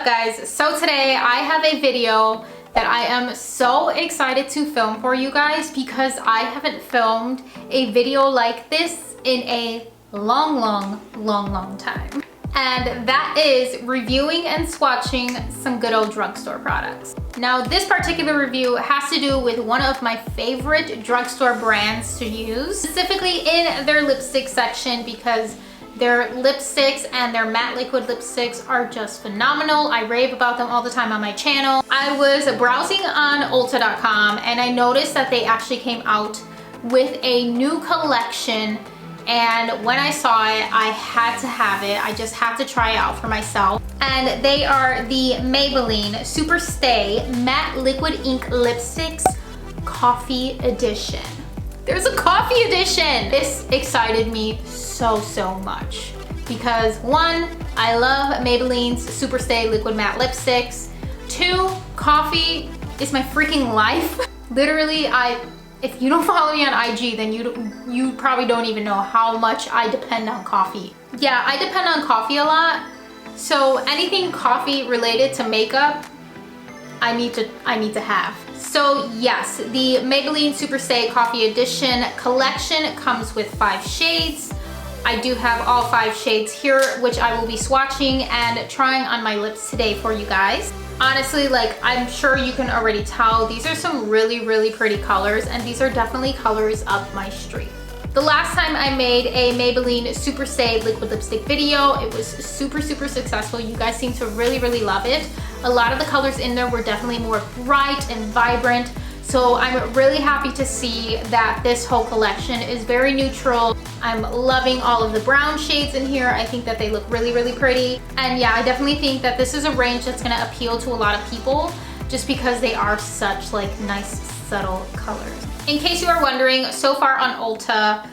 up, guys? So today I have a video that I am so excited to film for you guys because I haven't filmed a video like this in a long time. And that is reviewing and swatching some good old drugstore products. Now, this particular review has to do with one of my favorite drugstore brands to use, specifically in their lipstick section, because their lipsticks and their matte liquid lipsticks are just phenomenal. I rave about them all the time on my channel. I was browsing on Ulta.com and I noticed that they actually came out with a new collection, and when I saw it, I had to have it. I just had to try it out for myself. And they are the Maybelline Superstay Matte Liquid Ink Lipsticks Coffee Edition. There's a coffee edition! This excited me so much because one, I love Maybelline's Superstay Liquid Matte Lipsticks. Two, coffee is my freaking life. Literally, if you don't follow me on IG, then you probably don't even know how much I depend on coffee. Yeah, I depend on coffee a lot. So anything coffee related to makeup, I need to have. So yes, the Maybelline Superstay Coffee Edition collection comes with 5 shades. I do have all 5 shades here, which I will be swatching and trying on my lips today for you guys. Honestly, like, I'm sure you can already tell, these are some really pretty colors, and these are definitely colors up my street. The last time I made a Maybelline Superstay liquid lipstick video, it was super successful. You guys seem to really love it. A lot of the colors in there were definitely more bright and vibrant. So I'm really happy to see that this whole collection is very neutral. I'm loving all of the brown shades in here. I think that they look really pretty. And yeah, I definitely think that this is a range that's gonna appeal to a lot of people just because they are such like nice, subtle colors. In case you are wondering, so far on Ulta,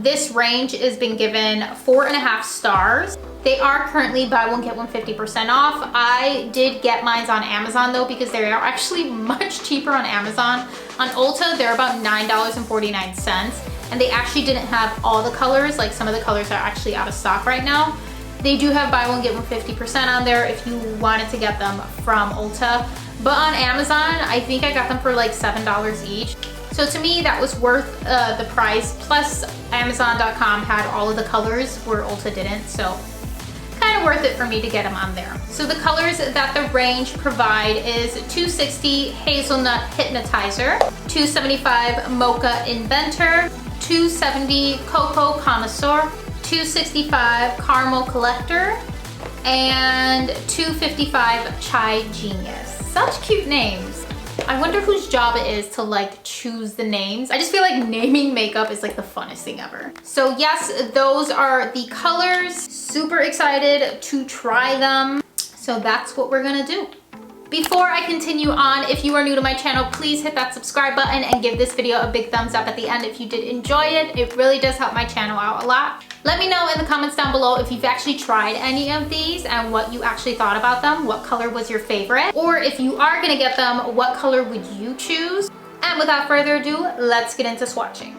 this range has been given 4.5 stars. They are currently buy one get one 50% off. I did get mine on Amazon though, because they are actually much cheaper on Amazon. On Ulta, they're about $9.49, and they actually didn't have all the colors. Like, some of the colors are actually out of stock right now. They do have buy one get one 50% on there if you wanted to get them from Ulta. But on Amazon, I think I got them for like $7 each. So to me, that was worth the price. Plus, Amazon.com had all of the colors where Ulta didn't, so kind of worth it for me to get them on there. So the colors that the range provide is 260 Hazelnut Hypnotizer, 275 Mocha Inventor, 270 Cocoa Connoisseur, 265 Caramel Collector, and 255 Chai Genius. Such cute names. I wonder whose job it is to like choose the names. I just feel like naming makeup is like the funnest thing ever. So yes, those are the colors. Super excited to try them. So that's what we're gonna do. Before I continue on, if you are new to my channel, please hit that subscribe button and give this video a big thumbs up at the end if you did enjoy it. It really does help my channel out a lot. Let me know in the comments down below if you've actually tried any of these and what you actually thought about them. What color was your favorite? Or if you are gonna get them, what color would you choose? And without further ado, let's get into swatching.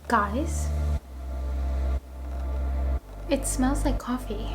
Guys, it smells like coffee.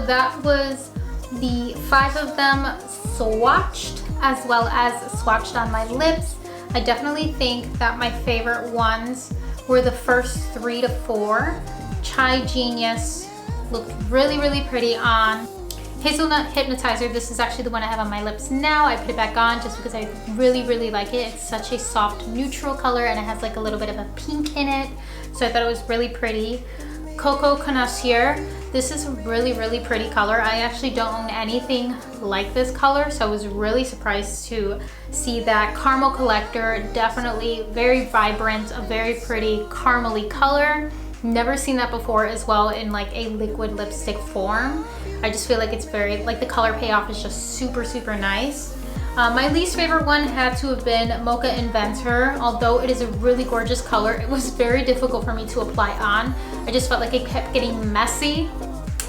So that was the 5 of them swatched as well as swatched on my lips. I definitely think that my favorite ones were the first 3 to 4. Chai Genius looked really, really pretty on. Hazelnut Hypnotizer, this is actually the one I have on my lips now. I put it back on just because I really, really like it. It's such a soft neutral color and it has like a little bit of a pink in it. So I thought it was really pretty. Cocoa Connoisseur, this is a really, really pretty color. I actually don't own anything like this color, so I was really surprised to see that. Caramel Collector, definitely very vibrant, a very pretty caramely color. Never seen that before as well in like a liquid lipstick form. I just feel like it's very, like the color payoff is just super, super nice. My least favorite one had to have been Mocha Inventor. Although it is a really gorgeous color, it was very difficult for me to apply on. I just felt like it kept getting messy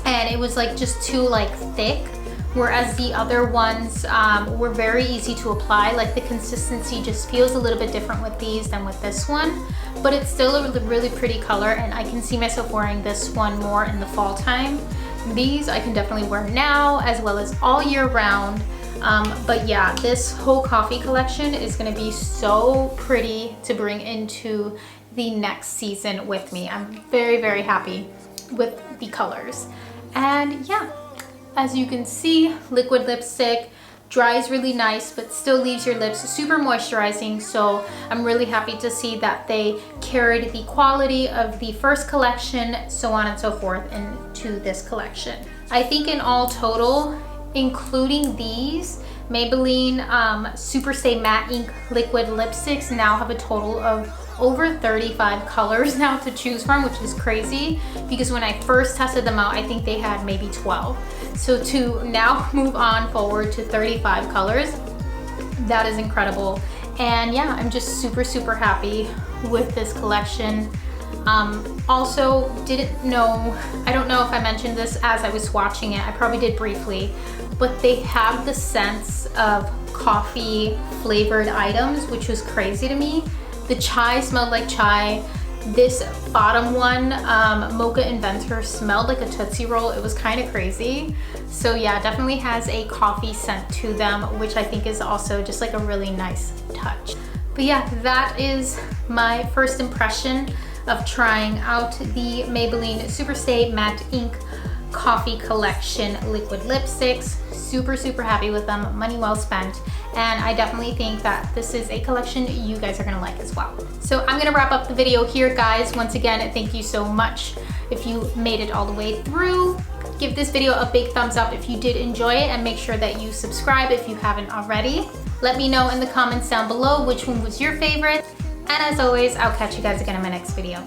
and it was like just too like thick. Whereas the other ones were very easy to apply. Like the consistency just feels a little bit different with these than with this one. But it's still a really pretty color and I can see myself wearing this one more in the fall time. These I can definitely wear now as well as all year round. But yeah, this whole coffee collection is gonna be so pretty to bring into the next season with me. I'm very, very happy with the colors. And yeah, as you can see, liquid lipstick, dries really nice, but still leaves your lips super moisturizing. So I'm really happy to see that they carried the quality of the first collection, so on and so forth, into this collection. I think in all total, including these, Maybelline Superstay Matte Ink Liquid Lipsticks now have a total of over 35 colors now to choose from, which is crazy because when I first tested them out, I think they had maybe 12. So to now move on forward to 35 colors, that is incredible. And yeah, I'm just super, super happy with this collection. Also, didn't know, I don't know if I mentioned this as I was swatching it, I probably did briefly, but they have the scents of coffee flavored items, which was crazy to me. The chai smelled like chai. This bottom one, Mocha Inventor, smelled like a Tootsie Roll. It was kind of crazy. So yeah, definitely has a coffee scent to them, which I think is also just like a really nice touch. But yeah, that is my first impression of trying out the Maybelline Superstay Matte Ink Coffee Collection liquid lipsticks. Super, super happy with them, money well spent. And I definitely think that this is a collection you guys are gonna like as well. So I'm gonna wrap up the video here, guys. Once again, thank you so much if you made it all the way through. Give this video a big thumbs up if you did enjoy it and make sure that you subscribe if you haven't already. Let me know in the comments down below which one was your favorite. And as always, I'll catch you guys again in my next video.